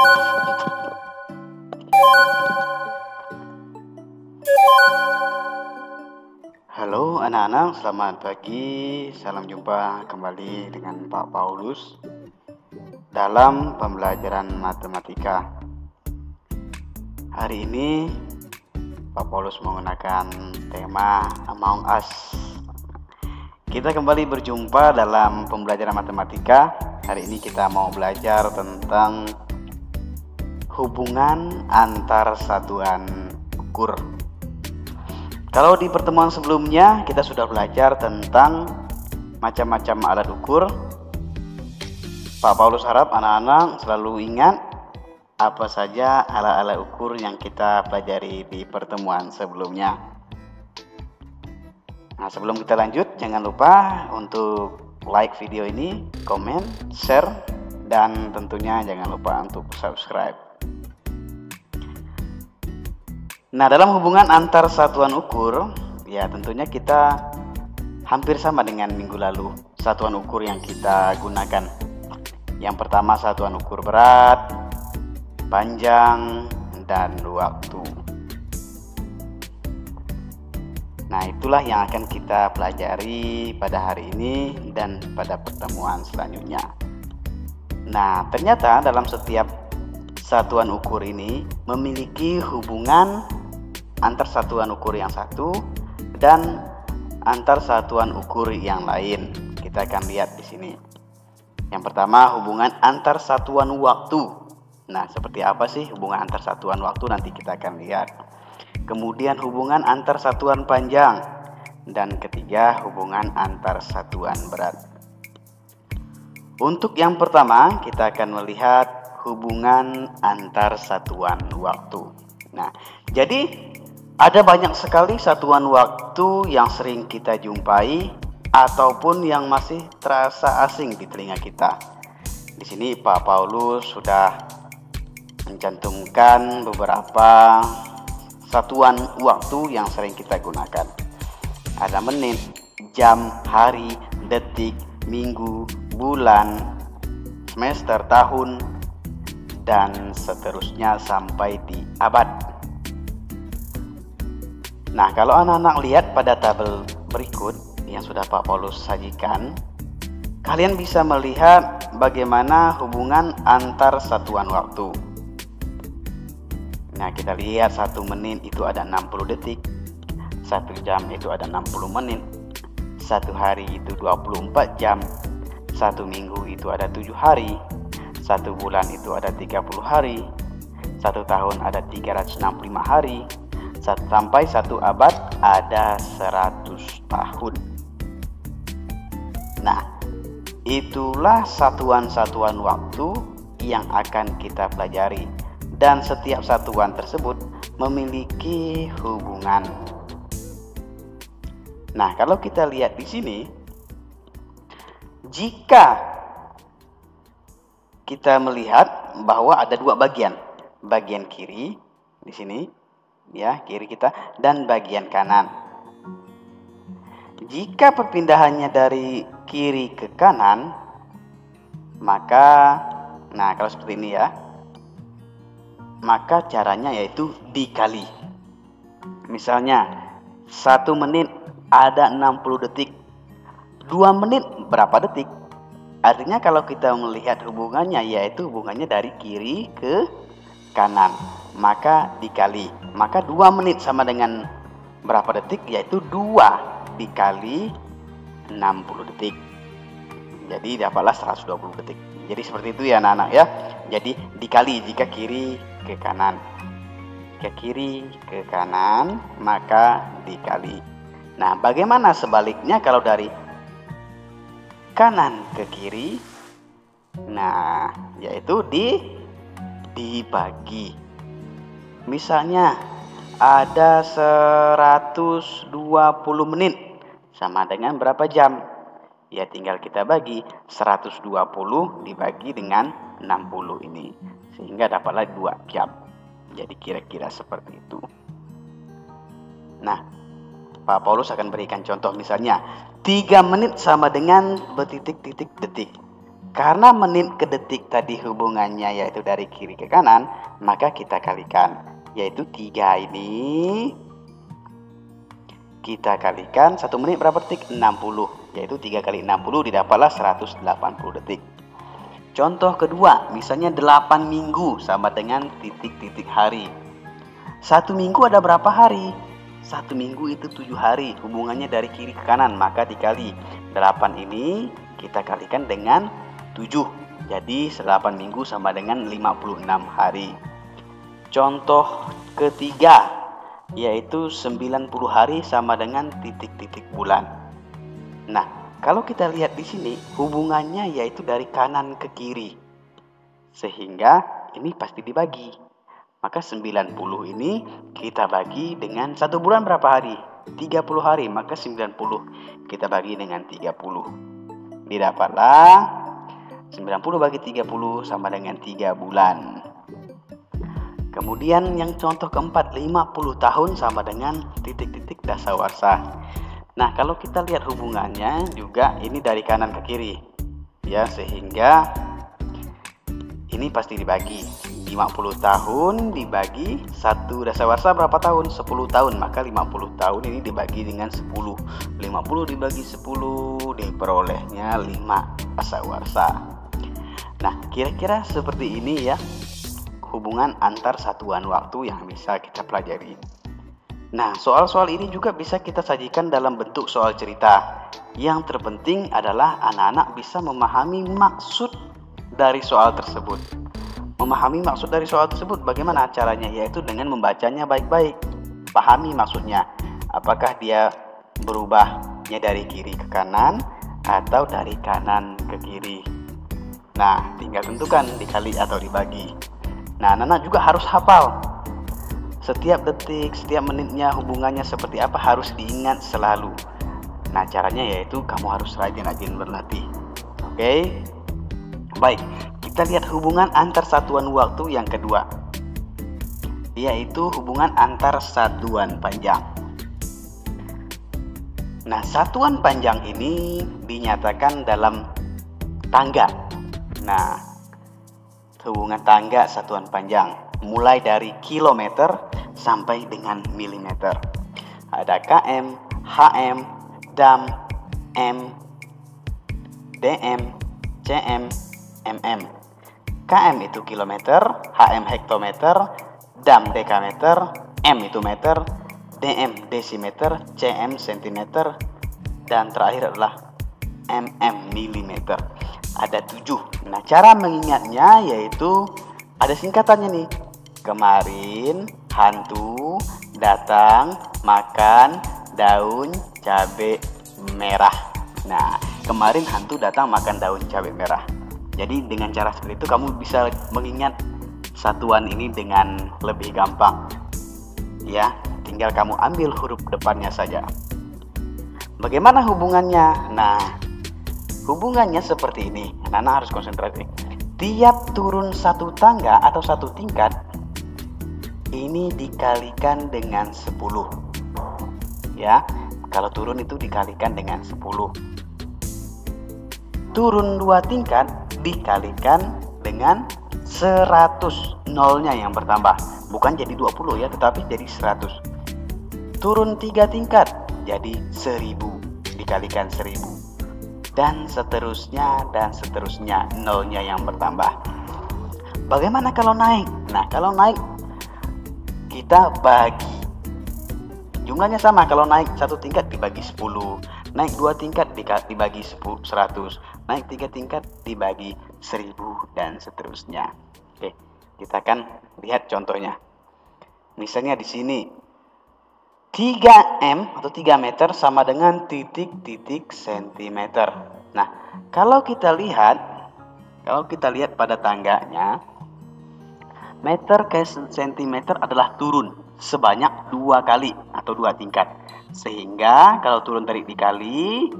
Halo anak-anak, selamat pagi. Salam jumpa kembali dengan Pak Paulus dalam pembelajaran matematika. Hari ini Pak Paulus menggunakan tema Among Us. Kita kembali berjumpa dalam pembelajaran matematika. Hari ini kita mau belajar tentang hubungan antar satuan ukur. Kalau di pertemuan sebelumnya kita sudah belajar tentang macam-macam alat ukur. Pak Paulus harap anak-anak selalu ingat apa saja alat-alat ukur yang kita pelajari di pertemuan sebelumnya. Nah, sebelum kita lanjut, jangan lupa untuk like video ini, komen, share, dan tentunya jangan lupa untuk subscribe. Nah, dalam hubungan antar satuan ukur, ya tentunya kita hampir sama dengan minggu lalu satuan ukur yang kita gunakan. Yang pertama satuan ukur berat, panjang, dan waktu. Nah, itulah yang akan kita pelajari pada hari ini dan pada pertemuan selanjutnya. Nah, ternyata dalam setiap satuan ukur ini memiliki hubungan antar satuan ukur yang satu dan antar satuan ukur yang lain. Kita akan lihat di sini. Yang pertama, hubungan antar satuan waktu. Nah, seperti apa sih hubungan antar satuan waktu? Nanti kita akan lihat. Kemudian hubungan antar satuan panjang, dan ketiga hubungan antar satuan berat. Untuk yang pertama, kita akan melihat hubungan antar satuan waktu. Nah, jadi ada banyak sekali satuan waktu yang sering kita jumpai ataupun yang masih terasa asing di telinga kita. Di sini Pak Paulus sudah mencantumkan beberapa satuan waktu yang sering kita gunakan. Ada menit, jam, hari, detik, minggu, bulan, semester, tahun, dan seterusnya sampai di abad. Nah, kalau anak-anak lihat pada tabel berikut yang sudah Pak Paulus sajikan, kalian bisa melihat bagaimana hubungan antar satuan waktu. Nah, kita lihat 1 menit itu ada 60 detik, 1 jam itu ada 60 menit, 1 hari itu 24 jam, 1 minggu itu ada 7 hari, 1 bulan itu ada 30 hari, 1 tahun ada 365 hari, sampai 1 abad ada 100 tahun. Nah, itulah satuan-satuan waktu yang akan kita pelajari, dan setiap satuan tersebut memiliki hubungan. Nah, kalau kita lihat di sini, jika kita melihat bahwa ada 2 bagian, bagian kiri di sini, ya, kiri kita, dan bagian kanan. Jika perpindahannya dari kiri ke kanan, maka kalau seperti ini ya, maka caranya yaitu dikali. Misalnya 1 menit ada 60 detik, 2 menit berapa detik? Artinya kalau kita melihat hubungannya, yaitu hubungannya dari kiri ke kanan, maka dikali. Maka 2 menit sama dengan berapa detik? Yaitu 2 dikali 60 detik. Jadi dapatlah 120 detik. Jadi seperti itu ya anak-anak ya. Jadi dikali jika kiri ke kanan. Jika kiri ke kanan, maka dikali. Nah, bagaimana sebaliknya kalau dari kanan ke kiri? Nah, yaitu dibagi. Misalnya ada 120 menit sama dengan berapa jam? Ya tinggal kita bagi 120 dibagi dengan 60 ini, sehingga dapatlah 2 jam. Jadi kira-kira seperti itu. Nah, Pak Paulus akan berikan contoh, misalnya 3 menit sama dengan bertitik-titik detik. Karena menit ke detik tadi hubungannya yaitu dari kiri ke kanan, maka kita kalikan. Yaitu 3 ini kita kalikan 1 menit berapa detik? 60. Yaitu 3 kali 60 didapatlah 180 detik. Contoh kedua, misalnya 8 minggu sama dengan titik-titik hari. 1 minggu ada berapa hari? 1 minggu itu 7 hari. Hubungannya dari kiri ke kanan, maka dikali 8 ini kita kalikan dengan 7. Jadi 8 minggu sama dengan 56 hari. Contoh ketiga, yaitu 90 hari sama dengan titik-titik bulan. Nah, kalau kita lihat di sini, hubungannya yaitu dari kanan ke kiri. Sehingga ini pasti dibagi. Maka 90 ini kita bagi dengan 1 bulan berapa hari? 30 hari, maka 90 kita bagi dengan 30. Didapatlah 90 bagi 30 sama dengan 3 bulan. Kemudian yang contoh keempat, 50 tahun sama dengan titik-titik dasawarsa. Nah, kalau kita lihat hubungannya juga ini dari kanan ke kiri. Ya, sehingga ini pasti dibagi. 50 tahun dibagi 1 dasawarsa berapa tahun? 10 tahun. Maka 50 tahun ini dibagi dengan 10. 50 dibagi 10 diperolehnya 5 dasawarsa. Nah, kira-kira seperti ini ya hubungan antar satuan waktu yang bisa kita pelajari. Nah, soal-soal ini juga bisa kita sajikan dalam bentuk soal cerita. Yang terpenting adalah anak-anak bisa memahami maksud dari soal tersebut. Memahami maksud dari soal tersebut bagaimana caranya? Yaitu dengan membacanya baik-baik. Pahami maksudnya. Apakah dia berubahnya dari kiri ke kanan atau dari kanan ke kiri. Nah, tinggal tentukan dikali atau dibagi. Nah, anak-anak juga harus hafal. Setiap detik, setiap menitnya hubungannya seperti apa harus diingat selalu. Nah, caranya yaitu kamu harus rajin-rajin berlatih. Oke? Baik, kita lihat hubungan antar satuan waktu yang kedua. Yaitu hubungan antar satuan panjang. Nah, satuan panjang ini dinyatakan dalam tangga. Nah, hubungan tangga satuan panjang mulai dari kilometer sampai dengan milimeter. Ada km, hm, dam, m, dm, cm, mm. Km itu kilometer, hm hektometer, dam dekameter, m itu meter, dm desimeter, cm sentimeter, dan terakhir adalah mm milimeter. Ada 7. Nah, cara mengingatnya yaitu ada singkatannya nih. Kemarin hantu datang makan daun cabai merah. Nah, kemarin hantu datang makan daun cabai merah. Jadi dengan cara seperti itu kamu bisa mengingat satuan ini dengan lebih gampang. Ya, tinggal kamu ambil huruf depannya saja. Bagaimana hubungannya? Nah, hubungannya seperti ini. Anak-anak harus konsentrasi. Tiap turun satu tangga atau satu tingkat, ini dikalikan dengan 10. Ya, kalau turun itu dikalikan dengan 10. Turun 2 tingkat dikalikan dengan 100. Nolnya yang bertambah. Bukan jadi 20 ya, tetapi jadi 100. Turun 3 tingkat jadi 1000. Dikalikan 1000. Dan seterusnya, nolnya yang bertambah. Bagaimana kalau naik? Nah, kalau naik kita bagi. Jumlahnya sama, kalau naik 1 tingkat dibagi 10, naik 2 tingkat dibagi 100, naik 3 tingkat dibagi 1000, dan seterusnya. Oke, kita akan lihat contohnya. Misalnya di sini 3M atau 3 meter sama dengan titik-titik sentimeter. Nah, kalau kita lihat pada tangganya, meter ke sentimeter adalah turun sebanyak 2 kali atau 2 tingkat. Sehingga kalau turun tadi dikali,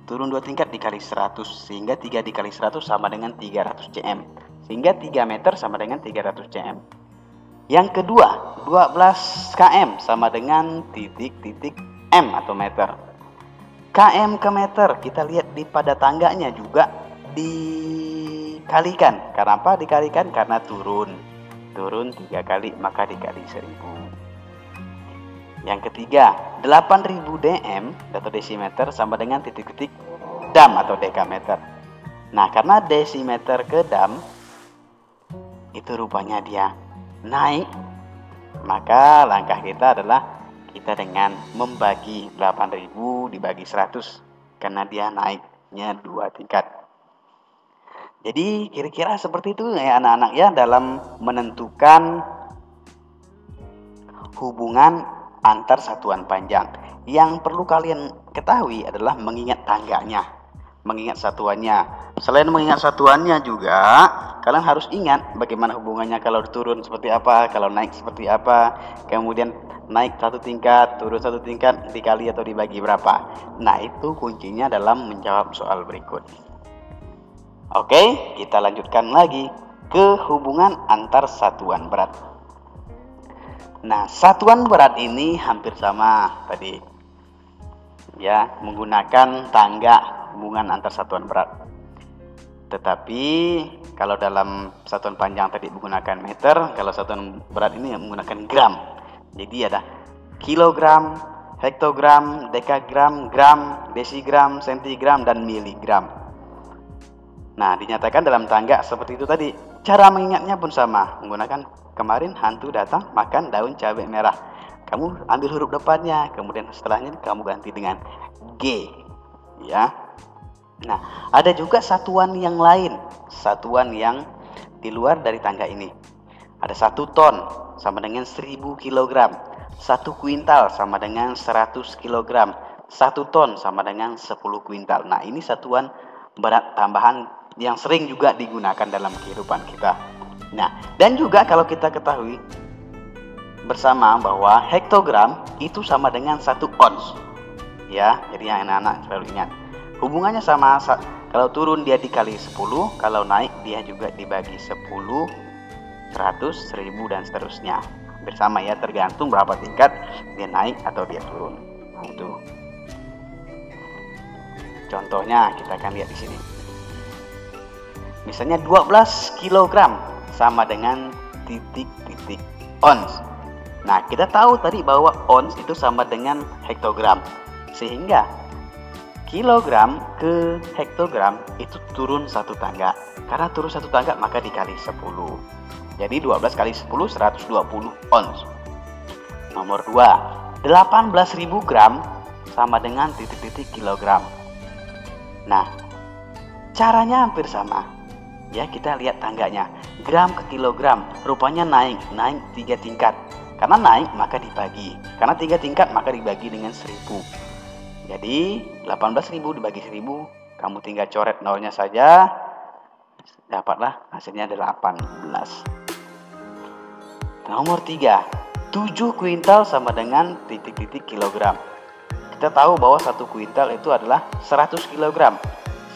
turun 2 tingkat dikali 100, sehingga 3 dikali 100 sama dengan 300 cm. Sehingga 3 meter sama dengan 300 cm. Yang kedua, 12 km sama dengan titik-titik M atau meter. KM ke meter, kita lihat pada tangganya juga dikalikan. Karena apa dikalikan? Karena turun 3 kali maka dikali 1000. Yang ketiga, 8000 dm atau desimeter sama dengan titik-titik dam atau dekameter. Nah, karena desimeter ke dam itu rupanya dia naik, maka langkah kita adalah kita dengan membagi 8000 dibagi 100 karena dia naiknya 2 tingkat. Jadi kira-kira seperti itu ya anak-anak ya dalam menentukan hubungan antar satuan panjang. Yang perlu kalian ketahui adalah mengingat tangganya, mengingat satuannya. Selain mengingat satuannya juga, kalian harus ingat bagaimana hubungannya kalau turun seperti apa, kalau naik seperti apa, kemudian naik 1 tingkat, turun 1 tingkat, dikali atau dibagi berapa. Nah, itu kuncinya dalam menjawab soal berikut. Oke, kita lanjutkan lagi ke hubungan antar satuan berat. Nah, satuan berat ini hampir sama tadi. Ya, menggunakan tangga hubungan antar satuan berat. Tetapi kalau dalam satuan panjang tadi menggunakan meter, kalau satuan berat ini menggunakan gram. Jadi ada kilogram, hektogram, dekagram, gram, desigram, sentigram, dan miligram. Nah, dinyatakan dalam tangga seperti itu tadi. Cara mengingatnya pun sama, menggunakan kemarin hantu datang makan daun cabai merah. Kamu ambil huruf depannya, kemudian setelahnya kamu ganti dengan G. Ya. Nah, ada juga satuan yang lain, satuan yang di luar dari tangga ini. Ada 1 ton sama dengan 1000 kg, 1 kuintal sama dengan 100 kg, 1 ton sama dengan 10 kuintal. Nah, ini satuan berat tambahan yang sering juga digunakan dalam kehidupan kita. Nah, dan juga kalau kita ketahui bersama bahwa hektogram itu sama dengan 1 ons. Ya, jadi anak-anak selalu ingat. Hubungannya sama, kalau turun dia dikali 10, kalau naik dia juga dibagi 10, 100, 1000 dan seterusnya. Bersama ya, tergantung berapa tingkat dia naik atau dia turun. Nah, itu. Contohnya kita akan lihat di sini. Misalnya 12 kg sama dengan titik-titik ons. Nah, kita tahu tadi bahwa ons itu sama dengan hektogram. Sehingga kilogram ke hektogram itu turun 1 tangga. Karena turun 1 tangga maka dikali 10. Jadi 12 kali 10, 120 ons. Nomor 2, 18.000 gram sama dengan titik-titik kilogram. Nah, caranya hampir sama. Ya, kita lihat tangganya. Gram ke kilogram, rupanya naik 3 tingkat. Karena naik maka dibagi. Karena 3 tingkat maka dibagi dengan 1000. Jadi 18.000 dibagi 1000, kamu tinggal coret nolnya saja. Dapatlah hasilnya 18. Nomor 3, 7 kuintal sama dengan titik-titik kilogram. Kita tahu bahwa 1 kuintal itu adalah 100 kilogram.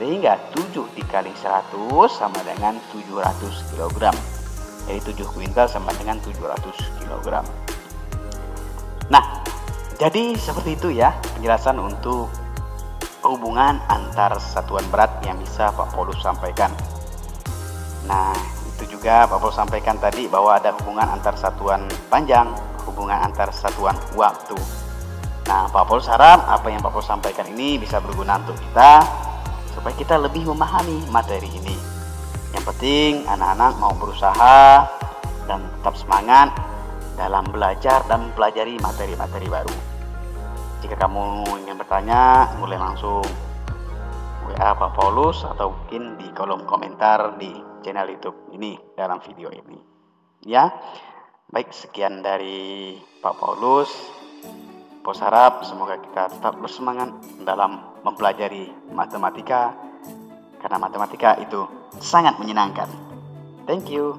Sehingga 7 dikali 100 sama dengan 700 kg. Jadi 7 kuintal sama dengan 700 kg. Nah, jadi seperti itu ya penjelasan untuk hubungan antar satuan berat yang bisa Pak Paulus sampaikan. Nah, itu juga Pak Paulus sampaikan tadi bahwa ada hubungan antar satuan panjang, hubungan antar satuan waktu. Nah, Pak Paulus harap apa yang Pak Paulus sampaikan ini bisa berguna untuk kita, supaya kita lebih memahami materi ini. Yang penting anak-anak mau berusaha dan tetap semangat dalam belajar dan mempelajari materi-materi baru. Jika kamu ingin bertanya, boleh langsung WA Pak Paulus atau mungkin di kolom komentar di channel YouTube ini dalam video ini. Ya, baik, sekian dari Pak Paulus. Paulus harap semoga kita tetap bersemangat dalam mempelajari matematika, karena matematika itu sangat menyenangkan. Thank you.